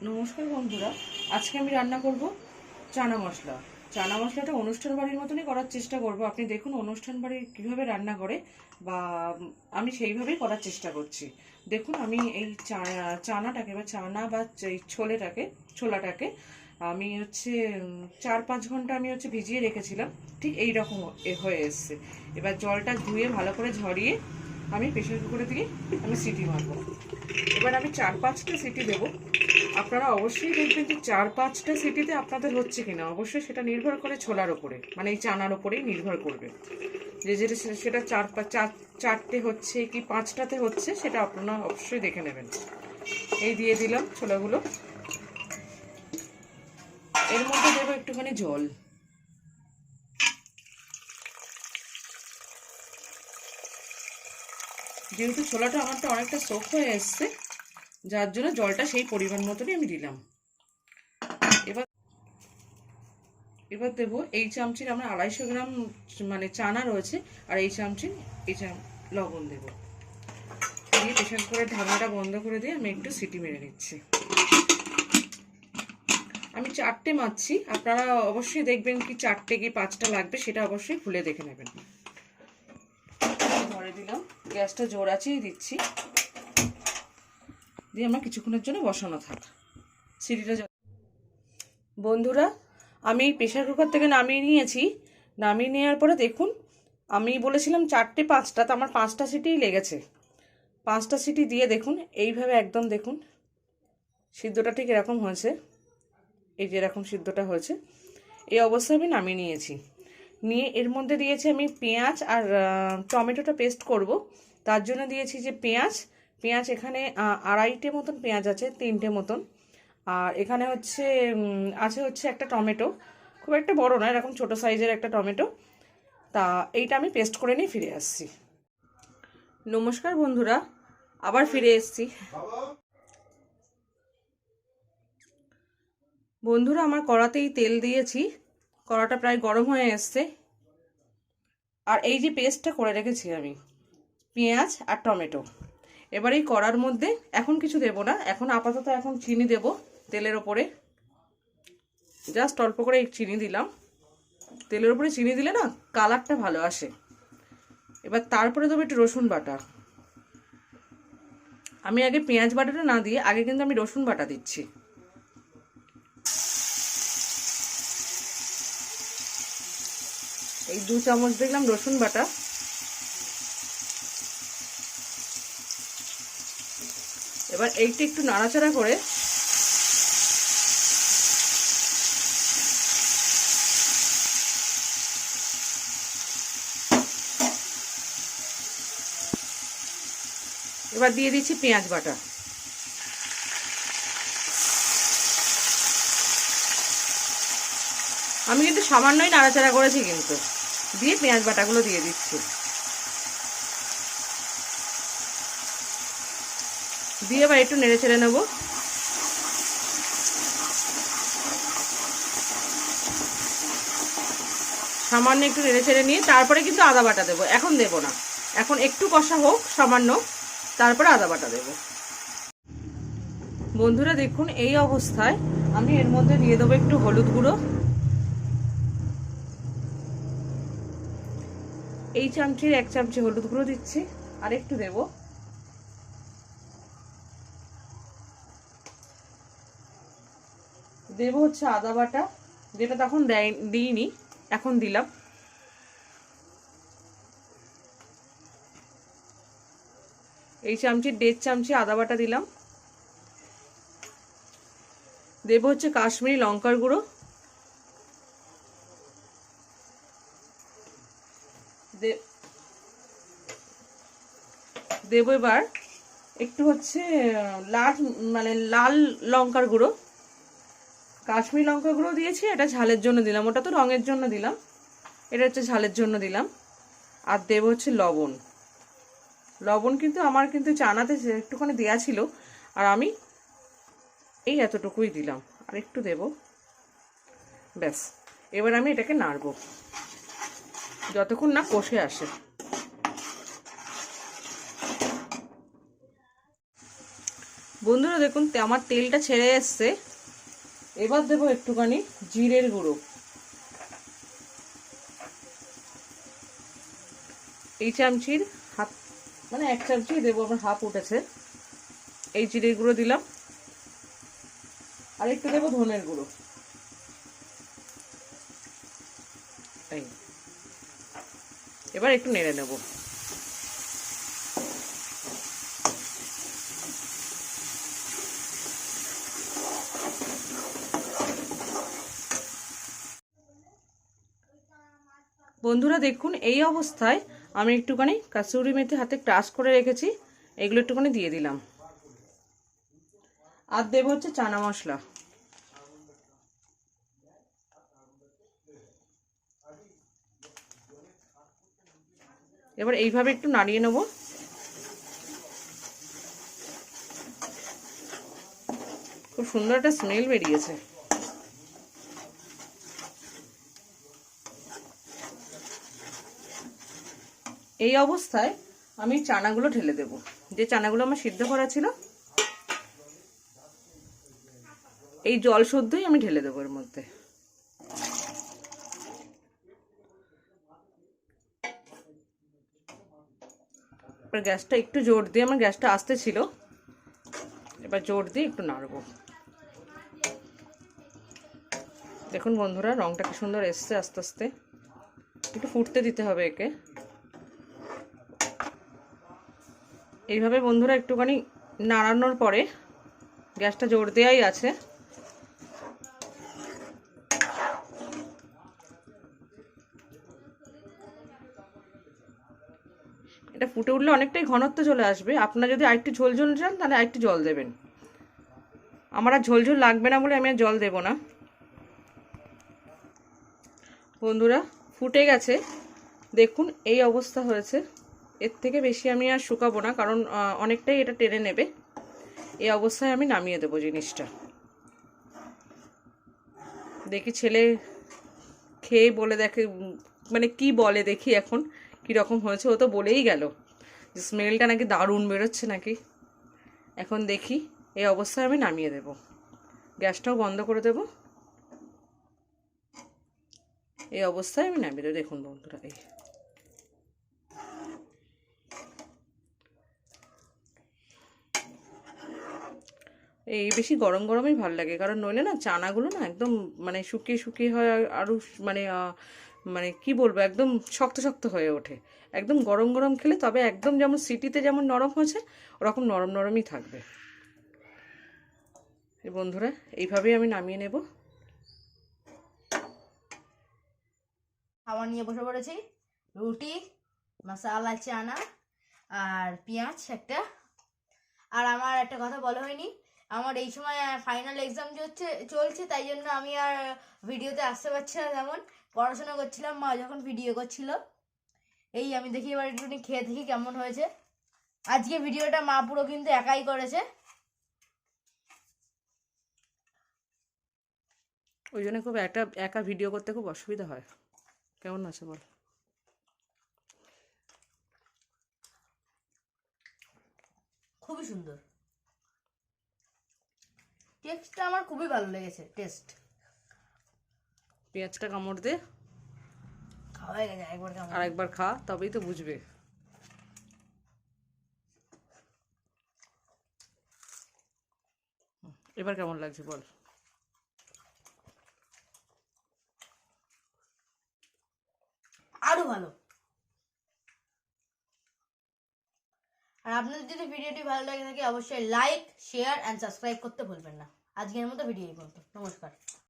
নমস্কার বন্ধুরা, আজকে আমি রান্না করব চানা মশলা। চানা মশলাটা অনুষ্ঠান বাড়ির মতনই করার চেষ্টা করব। আপনি দেখুন অনুষ্ঠান বাড়ি কীভাবে রান্না করে, বা আমি সেইভাবেই করার চেষ্টা করছি। দেখুন আমি এই চানাটাকে বা চানা বা এই ছোলাটাকে আমি হচ্ছে 4-5 ঘন্টা আমি ভিজিয়ে রেখেছিলাম। ঠিক এই রকম হয়ে এসছে। এবার জলটা ধুয়ে ভালো করে ঝরিয়ে আমি প্রেশার কুকারে দিয়ে আমি সিটি মারবো। এবার আমি 4-5টা সিটি দেবো। আপনারা অবশ্যই দেখবেন যে 4-5টা সিটিতে আপনাদের হচ্ছে কিনা। অবশ্যই সেটা নির্ভর করে ছোলার ওপরে, মানে এই চানার ওপরেই নির্ভর করবে যে যেটা সেটা 4টে হচ্ছে কি 5টাতে হচ্ছে, সেটা আপনারা অবশ্যই দেখে নেবেন। এই দিয়ে দিলাম ছোলাগুলো। এর মধ্যে দেবো একটুখানি জল। যেহেতু ছোলাটা আমারটা অনেকটা সোক হয়ে এসছে, যার জন্য জলটা সেই পরিমাণ মতনই আমি দিলাম। এবার দেবো এই চামচির আমরা 250 গ্রাম মানে চানা রয়েছে, আর এই চামচি লবণ দেবো। দিয়ে প্রেশার কুকারের ঢাকনাটা বন্ধ করে দিয়ে আমি একটু সিটি মেরে নিচ্ছি। আমি 4টে মারছি, আপনারা অবশ্যই দেখবেন কি 4টে কি 5টা লাগবে, সেটা অবশ্যই খুলে দেখে নেবেন। ধরে দিলাম, গ্যাসটা জোর আঁচেই দিচ্ছি, দিয়ে আমার কিছুক্ষণের জন্য বসানো থাক সিটিটা। বন্ধুরা, আমি প্রেশার কুকার থেকে নামিয়ে নিয়েছি। নামিয়ে নেওয়ার পরে দেখুন, আমি বলেছিলাম 4টে 5টা, তো আমার 5টা সিটিই লেগেছে। 5টা সিটি দিয়ে দেখুন এইভাবে একদম দেখুন সিদ্ধটা ঠিক এরকম হয়েছে। এই যে এরকম সিদ্ধটা হয়েছে, এই অবস্থায় আমি নামিয়ে নিয়েছি। নিয়ে এর মধ্যে দিয়েছি আমি পেঁয়াজ আর টমেটোটা পেস্ট করব। তার জন্য দিয়েছি যে পেঁয়াজ এখানে 2.5টে মতন পেঁয়াজ আছে, 3টে মতন। আর এখানে হচ্ছে একটা টমেটো, খুব একটা বড় না, এরকম ছোট সাইজের একটা টমেটো। তা এইটা আমি পেস্ট করে নিয়ে ফিরে আসছি। নমস্কার বন্ধুরা, আবার ফিরে এসেছি। বন্ধুরা, আমার কড়াতেই তেল দিয়েছি, কড়াটা প্রায় গরম হয়ে এসছে। আর এই যে পেস্টটা করে রেখেছি আমি পেঁয়াজ আর টমেটো, এবার এই কড়ার মধ্যে এখন কিছু দেব না, এখন আপাতত এখন চিনি দেব তেলের ওপরে। জাস্ট অল্প করে চিনি দিলাম। তেলের উপরে চিনি দিলে না কালারটা ভালো আসে। এবার তারপরে দেবো একটু রসুন বাটা। আমি আগে পেঁয়াজ বাটাটা না দিয়ে আগে কিন্তু আমি রসুন বাটা দিচ্ছি। এই 2 চামচ দিলাম রসুন বাটা। এবার এইটা একটু নাড়াচাড়া করে এবার দিয়ে দিচ্ছি পেঁয়াজ বাটা। আমি কিন্তু সামান্যই নাড়াচাড়া করেছি, কিন্তু দিয়ে পেঁয়াজ বাটাগুলো দিয়ে দিচ্ছি। দিয়ে এবার একটু নেড়ে ছেড়ে নেবো। সামান্য একটু নেড়ে ছেড়ে নিয়ে তারপরে কিন্তু আদা বাটা দেবো, এখন দেবো না। এখন একটু কষা হোক সামান্য, তারপরে আদা বাটা দেবো। বন্ধুরা দেখুন, এই অবস্থায় আমি এর মধ্যে দিয়ে দেবো একটু হলুদ গুঁড়ো। এই চামচির 1 চামচি হলুদ গুঁড়ো দিচ্ছি, আর একটু দেবো। দেবো হচ্ছে আদা বাটা, যেটা তখন দিইনি, এখন দিলাম। এই চামচির 1.5 চামচি আদা বাটা দিলাম। দেবো হচ্ছে কাশ্মীরি লঙ্কার গুঁড়ো। দেবো এবার একটু হচ্ছে লাল লঙ্কার গুঁড়ো। কাশ্মীরি লঙ্কার গুঁড়ো দিয়েছি, এটা ঝালের জন্য দিলাম, ওটা তো রঙের জন্য দিলাম, এটা হচ্ছে ঝালের জন্য দিলাম। আর দেবো হচ্ছে লবণ। লবণ কিন্তু আমার কিন্তু চানাতে একটুখানি দেওয়া ছিল, আর আমি এই এতটুকুই দিলাম, আর একটু দেবো, ব্যাস। এবার আমি এটাকে নাড়বো যতক্ষণ না কষে আসে। বন্ধুরা দেখুন আমার তেলটা ছেড়ে এসছে। এবার দেবো একটুখানি জিরের গুঁড়ো। এই চামচির হাফ, মানে 1 চামচি দেবো, আমার হাফ উঠেছে। এই জিরের গুঁড়ো দিলাম, আর একটু দেবো ধনের গুঁড়ো। এবার একটু নেড়ে নেব। বন্ধুরা দেখুন এই অবস্থায় আমি একটুখানি কাসুরি মেথি হাতে ক্রাশ করে রেখেছি, এগুলো একটুখানি দিয়ে দিলাম। আর দেবো হচ্ছে চানা মশলা। এবার এইভাবে একটু নাড়িয়ে নেব। খুব সুন্দর একটা স্মেল বেরিয়েছে। এই অবস্থায় আমি চানাগুলো ঢেলে দেব, যে চানাগুলো আমার সিদ্ধ করা ছিল। এই জল শুদ্ধই আমি ঢেলে দেবো এর মধ্যে। এবার গ্যাসটা একটু জোর দিয়ে, আমার গ্যাসটা আস্তে ছিল, এবার জোর দিয়ে একটু নাড়বো। দেখুন বন্ধুরা রংটা কি সুন্দর এসছে আস্তে আস্তে। একটু ফুটতে দিতে হবে একে। এইভাবে বন্ধুরা একটুখানি নাড়ানোর পরে, গ্যাসটা জোর দেওয়াই আছে, এটা ফুটে উঠলে অনেকটাই ঘনত্ব চলে আসবে। আপনারা যদি আরেকটু ঝোল ঝোল চান তাহলে আরেকটু জল দেবেন। আমার আর ঝোল ঝোল লাগবে না বলে আমি আর জল দেব না। বন্ধুরা ফুটে গেছে, দেখুন এই অবস্থা হয়েছে। এর থেকে বেশি আমি আর শুকাবো না, কারণ অনেকটাই এটা টেনে নেবে। এই অবস্থায় আমি নামিয়ে দেবো জিনিসটা। দেখি ছেলে খেয়ে বলে দেখে, মানে কি বলে দেখি এখন কীরকম হয়েছে। ও তো বলেই গেল যে স্মেলটা নাকি দারুণ বেরোচ্ছে নাকি। এখন দেখি, এই অবস্থায় আমি নামিয়ে দেব। গ্যাসটাও বন্ধ করে দেব। এই অবস্থায় আমি নামিয়ে দেবো। দেখুন বন্ধুরা এই বেশি গরম গরমই ভালো লাগে, কারণ নইলে না চানাগুলো না একদম মানে শুকিয়ে শুকিয়ে হয়, আরও মানে মানে কি বলবো, একদম শক্ত শক্ত হয়ে ওঠে। একদম গরম গরম খেলে তবে একদম যেমন সিটিতে যেমন নরম হয়েছে ওরকম নরম নরমই থাকবে। বন্ধুরা এইভাবেই আমি নামিয়ে নেব। খাবার নিয়ে বসে পড়েছি, রুটি, মশালা চানা আর পেঁয়াজ একটা। আর আমার একটা কথা বলা হয়নি, আমার এই সময় ফাইনাল এক্সাম চলছে, তাই জন্য আমি আর ভিডিওতে আসতে পারছি না। তেমন পড়াশোনা করছিলাম, মা যখন ভিডিও করছিল। এই আমি দেখি এবার একটুখানি খেয়ে দেখি কেমন হয়েছে। আজকে ভিডিওটা মা পুরো কিন্তু একাই করেছে। ওই জন্য খুব একা ভিডিও করতে খুব অসুবিধা হয়। কেমন আছে বল? খুবই সুন্দর, টেস্টটা আমার খুবই ভালো লেগেছে। টেস্ট, পেঁয়াজটা কামড় দে, খাওয়া গেছে একবার, আর একবার খা, তবেই তো বুঝবে। এবার কেমন লাগছে বল? আরো ভালো। আর আপনাদের যদি ভিডিওটি ভালো লাগে থাকে অবশ্যই লাইক, শেয়ার অ্যান্ড সাবস্ক্রাইব করতে ভুলবেন না। আজকের মতো ভিডিও এই পর্যন্ত। নমস্কার।